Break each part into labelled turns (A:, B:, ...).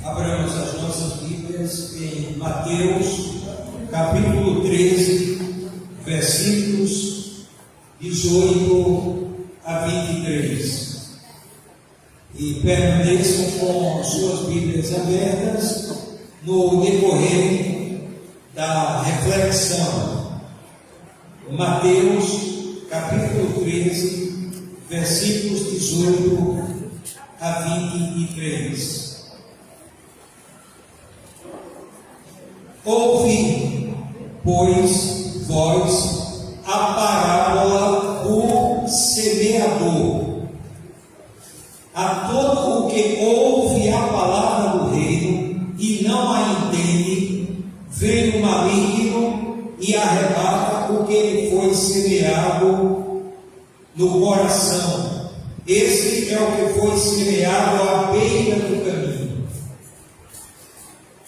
A: Abramos as nossas Bíblias em Mateus, capítulo 13, versículos 18 a 23. E permaneçam com suas Bíblias abertas no decorrer da reflexão. Mateus, capítulo 13, versículos 18 a 23. Ouvi, pois, vós a parábola do semeador. A todo o que ouve a palavra do reino e não a entende, vem o maligno e arrebata o que lhe foi semeado no coração. Esse é o que foi semeado à beira do caminho.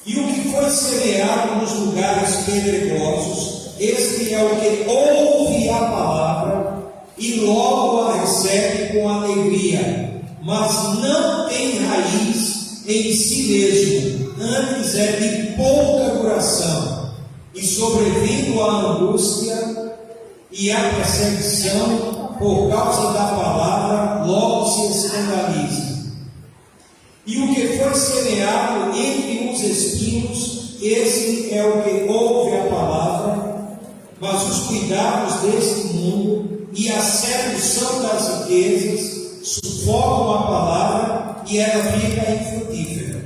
A: E o que foi semeado nos lugares pedregosos, este é o que ouve a palavra e logo a recebe com alegria, mas não tem raiz em si mesmo, antes é de pouca duração, e sobrevindo a angústia e a perseguição por causa da palavra, logo se escandaliza. E o que foi semeado entre os espinhos, esse é o que ouve a palavra, mas os cuidados deste mundo e a sedução das riquezas sufocam a palavra e ela fica infrutífera.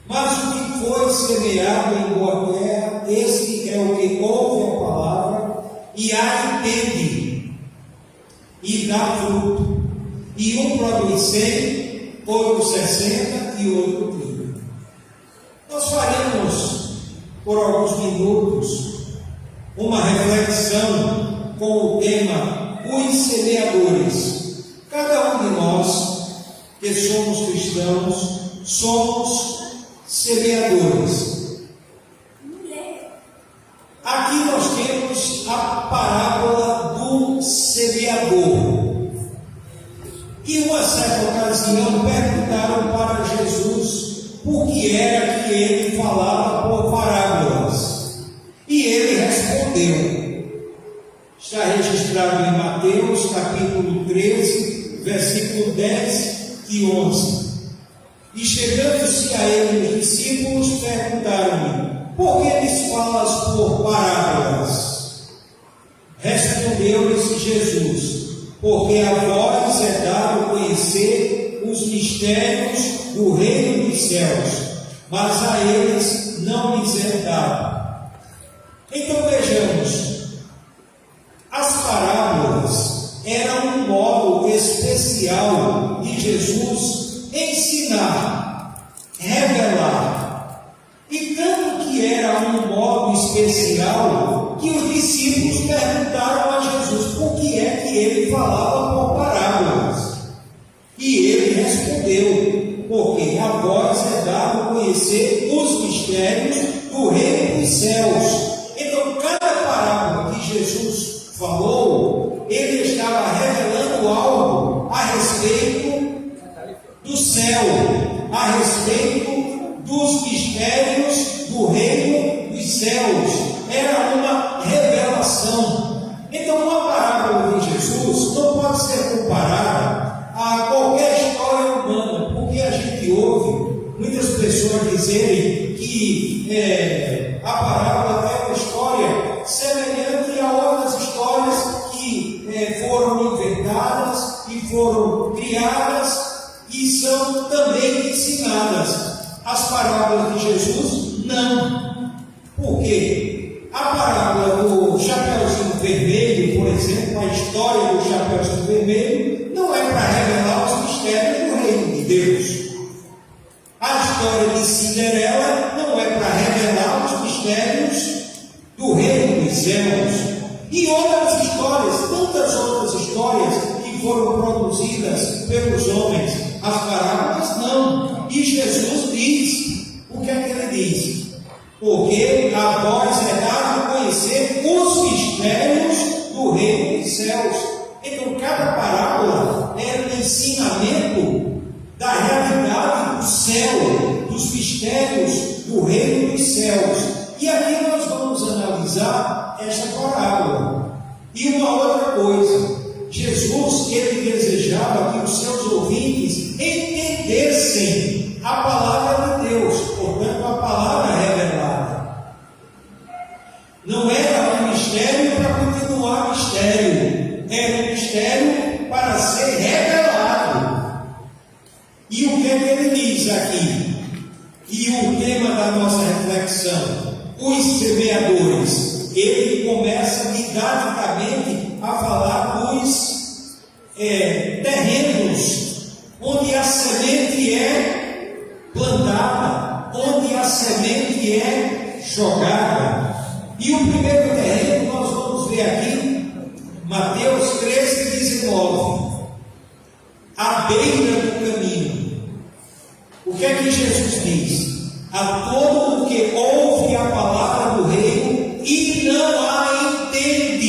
A: Mas o que foi semeado em boa terra, esse é o que ouve a palavra e a entende e dá fruto. E um produz 100, outro 60 e outro 30. Nós faremos, por alguns minutos, uma reflexão com o tema os semeadores. Cada um de nós que somos cristãos, somos semeadores. Aqui nós temos a parábola do semeador. E uma certa ocasião perguntaram para Jesus por que era que ele falava por parábolas. E ele respondeu. Está registrado em Mateus, capítulo 13, versículo 10 e 11. E chegando-se a ele os discípulos, perguntaram-lhe: por que lhes falas por parábolas? Respondeu-lhes Jesus: porque a vós é dado conhecer os mistérios do reino dos céus, mas a eles não lhes é dado. Então vejamos, as parábolas eram um modo especial de Jesus ensinar, revelar. E tanto que era um modo especial que os discípulos perguntaram a Jesus por que é que ele falava por parábolas. E ele respondeu: porque a vós é dado conhecer os mistérios do reino dos céus. Então, cada parábola que Jesus falou, ele estava revelando algo a respeito do céu, a respeito dos mistérios do reino dos céus. Era uma revelação. Então, uma parábola de Jesus não pode ser comparada a qualquer história humana, porque a gente ouve muitas pessoas dizerem que a parábola é uma história semelhante a outras histórias que foram inventadas e foram criadas e são também ensinadas. As parábolas de Jesus, não. Por quê? A parábola do Chapeuzinho Vermelho, por exemplo, a história do Chapeuzinho Vermelho, não é para revelar os mistérios do reino de Deus. A história de Cinderela não é para revelar os mistérios do reino dos céus. E outras histórias, tantas outras histórias que foram produzidas pelos homens, as parábolas não. E Jesus diz, o que é que ele diz? Porque a vós é dado conhecer os mistérios do reino dos céus. Então, cada parábola é um ensinamento da realidade do céu, dos mistérios do reino dos céus. E aqui nós vamos analisar esta parábola. E uma outra coisa, Jesus, ele desejava que os seus ouvintes entendessem a palavra de Deus, portanto a palavra revelada. Não era um mistério para continuar mistério, era um mistério para ser revelado. E o que ele diz aqui? E o tema da nossa reflexão, os semeadores. Ele começa didaticamente a falar dos terrenos onde a semente é plantada, onde a semente é jogada. E o primeiro terreno nós vamos ver aqui, Mateus 13:19, à beira do caminho. O que é que Jesus diz? A todo o que ouve a palavra do reino e não a entende.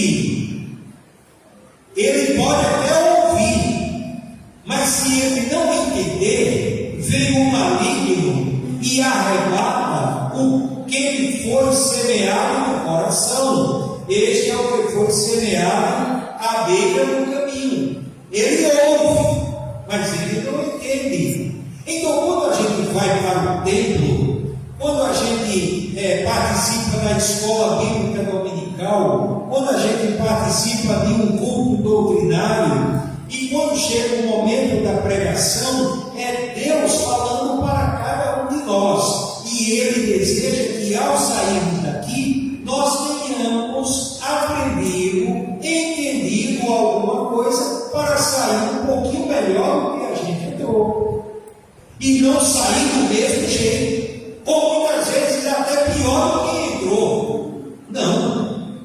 A: Ele pode até ouvir, mas se ele não entender, vem o maligno e arrebata o que lhe foi semeado no coração. Este é o que foi semeado à beira do caminho. Ele ouve, mas ele não entende. Então, quando a gente vai para o templo, quando a gente participa da escola bíblica dominical, quando a gente participa de um culto doutrinário, e quando chega o momento da pregação, é Deus falando para cada um de nós, e Ele deseja que ao sairmos daqui, nós tenhamos aprendido, entendido alguma coisa, para sair um pouquinho melhor do que a gente entrou, e não sair do mesmo jeito, ou muitas vezes até pior do que entrou. Não,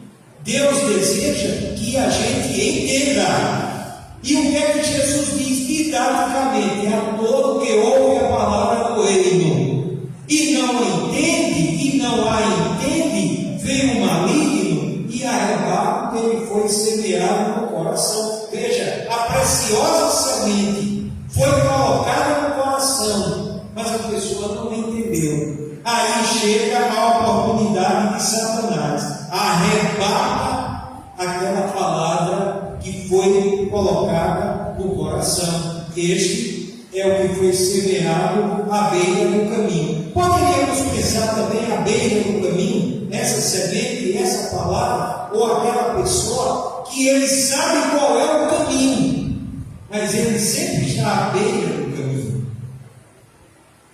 A: Deus deseja que a gente entenda. E o que é que Jesus diz didaticamente? A todo que ouve a palavra do reino e não entende, e não a entende, vem o maligno e arrebata o que ele foi semeado no coração. Veja, a preciosa semente foi colocada no coração, mas a pessoa não entendeu. Aí chega a oportunidade de Satanás, arrebata aquela palavra que foi colocada no coração. Este é o que foi semeado à beira do caminho. Poderíamos pensar também à beira do caminho, essa semente, essa palavra, ou aquela pessoa que ele sabe qual é o caminho, mas ele sempre está à beira do caminho.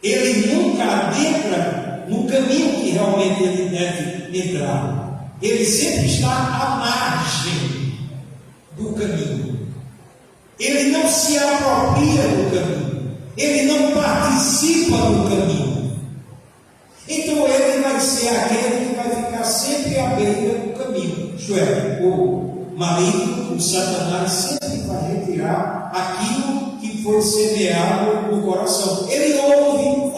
A: Ele nunca adentra no caminho que realmente ele deve entrar. Ele sempre está à margem do caminho. Ele não se apropria do caminho. Ele não participa do caminho. Então ele vai ser aquele que vai ficar sempre à beira do caminho. Isto é, o maligno, o Satanás, sempre vai retirar aquilo que foi semeado no coração. Ele ouve,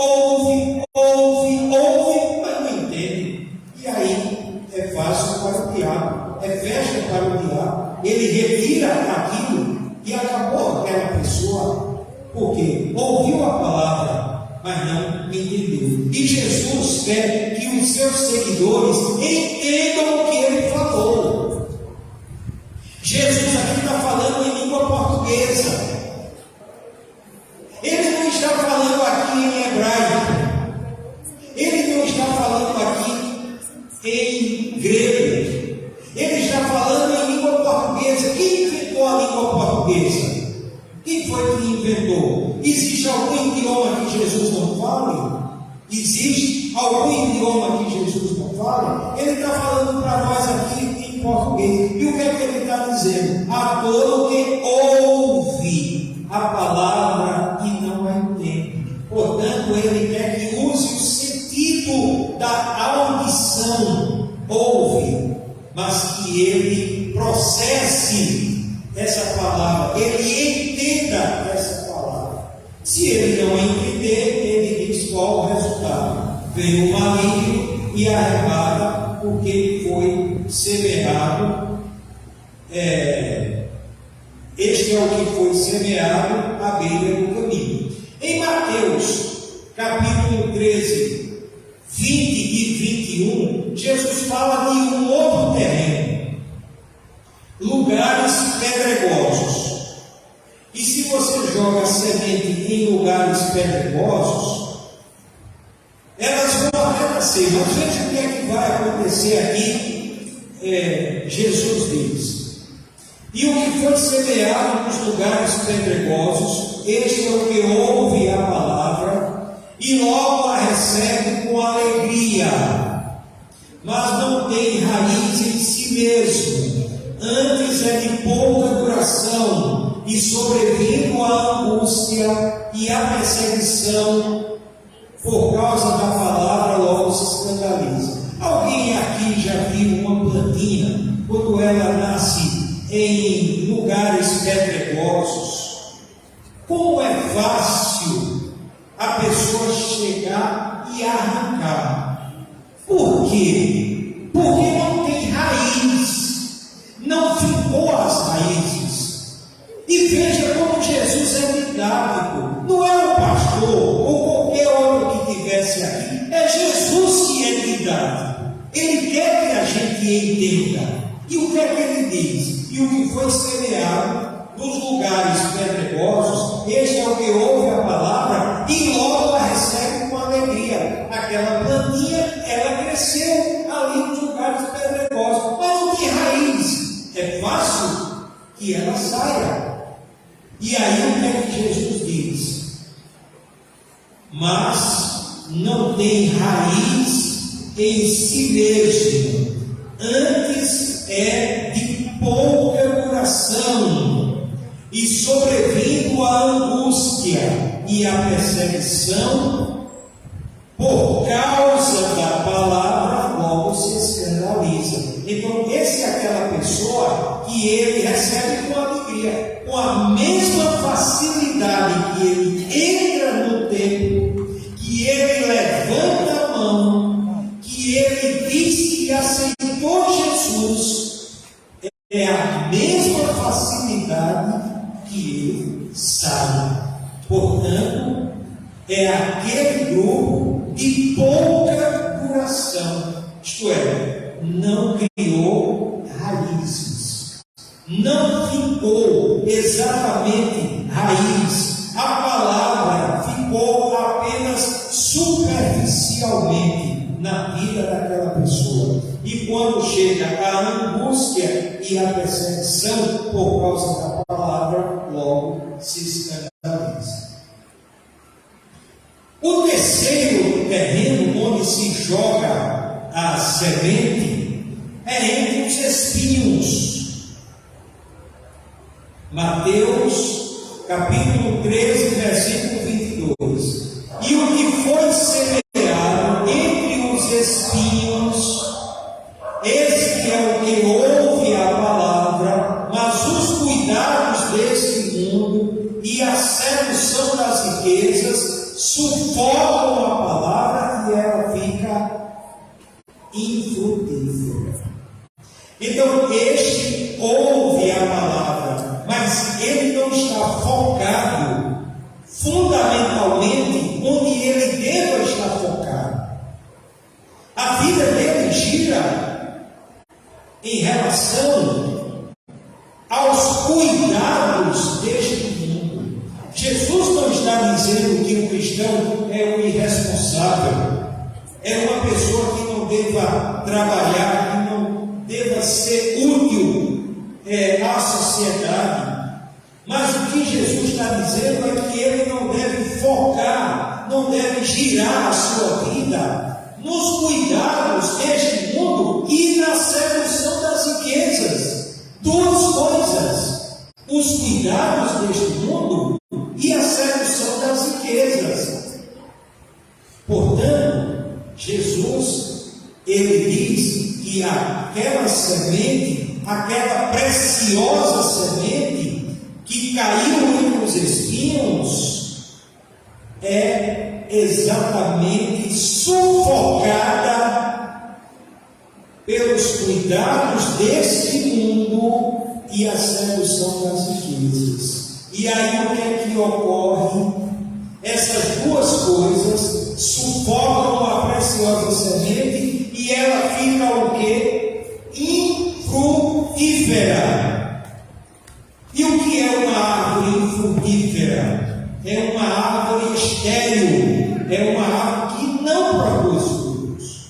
A: mas não entende. E aí é fácil para o diabo, é festa para o diabo. Ele retira aquilo e acabou aquela pessoa, porque ouviu a palavra, mas não entendeu. E Jesus quer que os seus seguidores entendam o que ele falou. Jesus aqui está falando em língua portuguesa. Ele não está falando aqui em hebraico. Ele não está falando aqui em grego. Ele está falando em língua portuguesa. Quem inventou a língua portuguesa? Quem foi que inventou? Existe algum idioma que Jesus não fale? Existe algum idioma que Jesus não fale? Ele está falando para nós aqui em português. E o que é que ele está dizendo? A todo que ouve a palavra e não a entende. Portanto, ele quer que use o sentido da audição. Ouve, mas que ele processe essa palavra, ele entenda essa palavra. Se ele não entender, ele diz qual o resultado. Vem o maligno e arrebata o que foi semeado. Este é o que foi semeado à beira do caminho. Em Mateus capítulo 13, 20 e 21, Jesus fala de um outro terreno, lugares pedregosos. E se você joga semente em lugares pedregosos, elas vão renascer. Mas veja o que é que vai acontecer aqui. Jesus diz: e o que foi semeado nos lugares pedregosos, este é o que ouve a palavra e logo a recebe com alegria, mas não tem raiz em si mesmo, antes é de pouca duração, e sobrevindo a angústia e a perseguição por causa da palavra, logo se escandaliza. Alguém aqui já viu uma plantinha quando ela nasce em lugares pedregosos? Como é fácil a pessoa chegar e arrancar. Por quê? Porque não tem raiz, não ficou as raízes. E veja como Jesus é didático. Não é o pastor ou qualquer outro que estivesse aqui, é Jesus que é didático. Ele quer que a gente entenda. E o que é que ele diz? E o que foi semeado nos lugares pedregosos, este é o que ouve a palavra e logo a recebe com alegria. Aquela plantinha, ela cresceu ali nos lugares pedregosos, mas não tem raiz. É fácil que ela saia. E aí o que é que Jesus diz? Mas não tem raiz em si mesmo, antes é de pouca duração, e sobrevindo a angústia e a perseguição, por causa da palavra, logo se escandaliza. Então, esse é aquela pessoa que ele recebe com alegria, com a mesma facilidade que ele entra no templo, que ele levanta a mão, que ele diz que aceitou Jesus, é a mesma facilidade que ele sai. Portanto, é aquele grupo de pouca duração, isto é, não criou raízes, não ficou exatamente raiz, a palavra ficou apenas superficialmente na vida daquela pessoa. E quando chega a angústia e a perseguição por causa da palavra, logo se escandaliza. O terceiro terreno onde se joga a semente é entre os espinhos. Mateus capítulo 13, versículo 22. E o que foi semeado entre os espinhos, esse é o que ouve a palavra, mas os cuidados deste mundo e a sedução das riquezas sufocam a palavra e ela fica infrutífera. Então, este ouve a palavra, mas ele não está focado fundamentalmente onde ele deva estar focado. A vida dele gira em relação aos cuidados deste mundo. Jesus não está dizendo que o cristão é um irresponsável, é uma pessoa que não deva trabalhar, que não deva ser útil à sociedade. Mas o que Jesus está dizendo é que ele não deve focar, não deve girar a sua vida nos cuidados deste mundo e na sedução das riquezas. Duas coisas: os cuidados deste mundo e a sedução das riquezas. Portanto, Jesus, ele diz que aquela semente, aquela preciosa semente que caiu entre os espinhos, é exatamente sufocada pelos cuidados deste mundo e a sedução das riquezas. E aí o que é que ocorre? essas duas coisas sufocam a preciosa semente e ela fica o quê? Infrutífera. E o que é uma árvore infrutífera? É uma árvore estéril, é uma árvore que não produz frutos,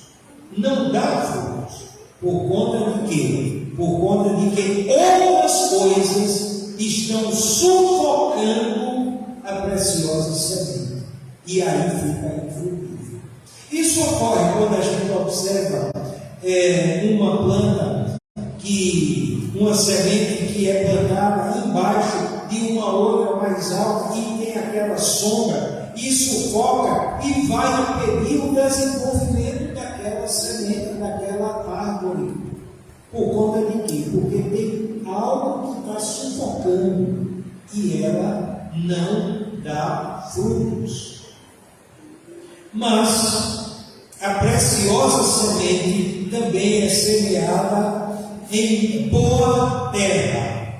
A: não dá frutos. Por conta de quê? Por conta de que outras coisas estão sufocando a preciosa semente. E aí fica infrutífero. Isso ocorre quando a gente observa uma planta, uma semente que é plantada embaixo de uma outra mais alta e tem aquela sombra, e sufoca e vai impedir o desenvolvimento daquela semente, daquela árvore. Por conta de quê? Porque tem algo que está sufocando e ela não dá frutos. Mas a preciosa semente também é semeada em boa terra.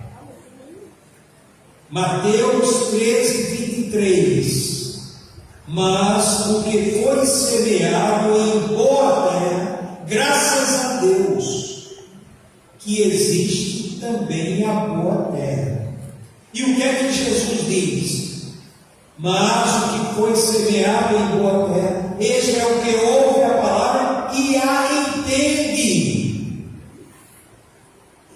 A: Mateus 13:23. Mas o que foi semeado em boa terra, graças a Deus, que existe também a boa terra. E o que é que Jesus diz? Mas o que foi semeado em boa terra, este é o que ouve a palavra e a entende,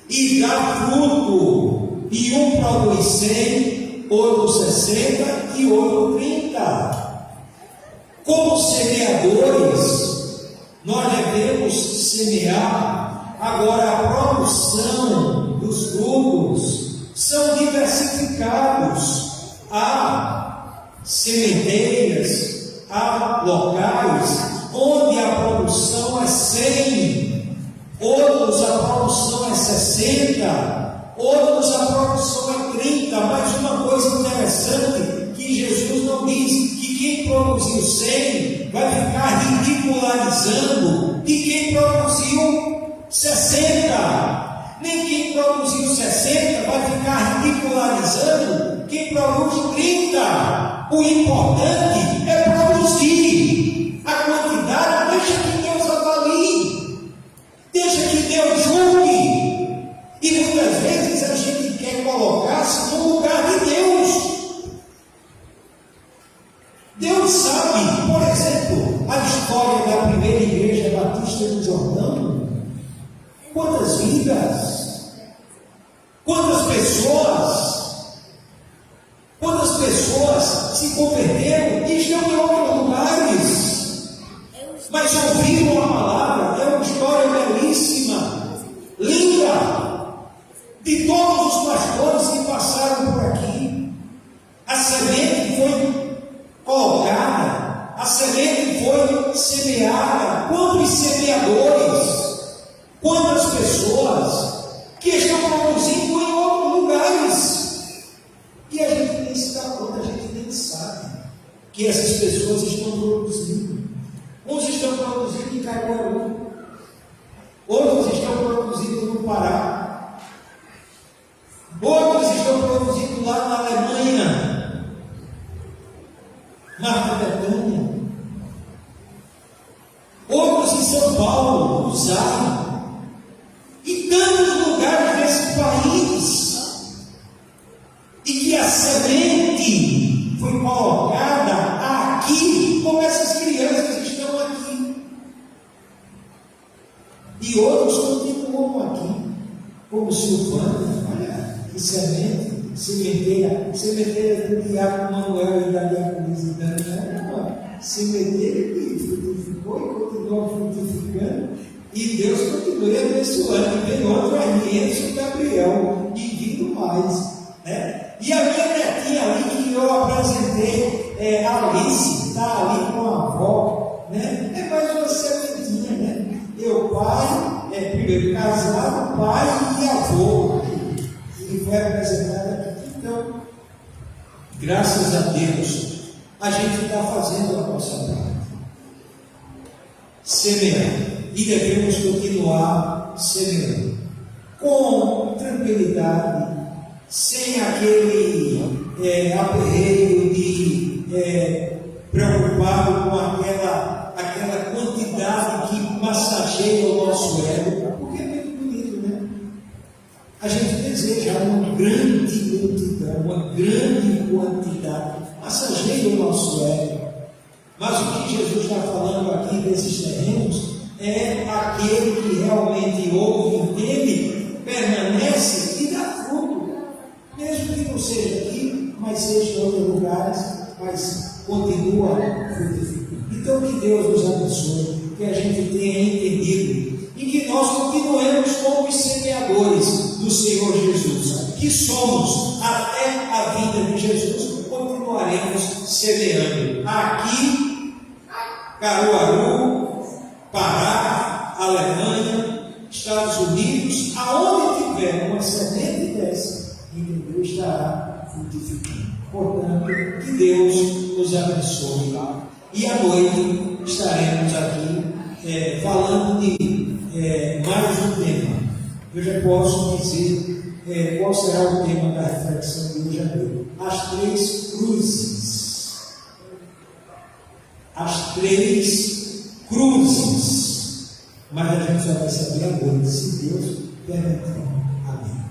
A: e dá fruto, e um produz 100, outro 60 e outro 30. Como semeadores, nós devemos semear. Agora, a produção dos frutos são diversificados. Há sementeiras, há locais onde a produção é 100, outros a produção é 60, outros a produção é 30. Mas uma coisa interessante que Jesus não diz, que quem produziu 100 vai ficar ridicularizando de quem produziu 60, nem quem produziu 60 vai ficar ridicularizando quem produz 30. O importante é produzir. A quantidade, deixa que Deus avalie, deixa que Deus julgue. E muitas vezes a gente quer colocar-se no lugar de Deus. Deus sabe, por exemplo, a história da primeira igreja batista do Jordão. Quantas vidas, quantas pessoas se converteram e estão em outros lugares, mas ouviram a palavra. É uma história belíssima, linda, de todos os pastores que passaram por aqui. A semente foi colocada, a semente foi semeada. Quantos semeadores, quantas pessoas que estão produzindo em outros lugares, e a gente nem se dá conta, a gente nem sabe que essas pessoas estão produzindo. Uns estão produzindo em Caruaru, outros estão produzindo no Pará, outros estão produzindo lá na Alemanha, Marta Betânia, outros em São Paulo, Rosário, e tantos lugares desse país, e que a semente foi colocada aqui, como essas crianças que estão aqui, e outros continuam aqui, como Silvana. Olha que sementeira do Diácono Manuel e da Diaconisa Daniela, sementeira que frutificou e continua frutificando, e Deus continua abençoando. E vem outro aí, Enzo Gabriel, e vindo mais, né? E a minha netinha ali, que eu apresentei, a Alice, está ali com a avó, né? É mais uma sementinha, né? Eu, pai, primeiro casado, pai e avô, e foi apresentado aqui. Então, graças a Deus, a gente está fazendo a nossa parte, semeando, e devemos continuar semeando com tranquilidade, sem aquele aperreio de preocupado com aquela quantidade que massageia o nosso ego, porque é muito bonito, né? A gente deseja uma grande multidão, uma grande quantidade, massageia o nosso ego. Mas o que Jesus está falando aqui desses terrenos é aquele que realmente ouve, entende, permanece e dá fruto, mesmo que não seja aqui, mas seja em outros lugares, mas continua frutificando. Então que Deus nos abençoe, que a gente tenha entendido e que nós continuemos como os semeadores do Senhor Jesus, que somos até a vinda de Jesus, continuaremos semeando aqui, Caruaru, Pará, Alemanha, Estados Unidos, aonde tiver uma semente dessa, Deus estará frutificando. Portanto, que Deus nos abençoe. E à noite estaremos aqui falando de mais um tema. Eu já posso dizer qual será o tema da reflexão de hoje à noite. As três cruzes. As três cruzes. Mas a gente só vai saber à noite, se Deus permitir. Amém.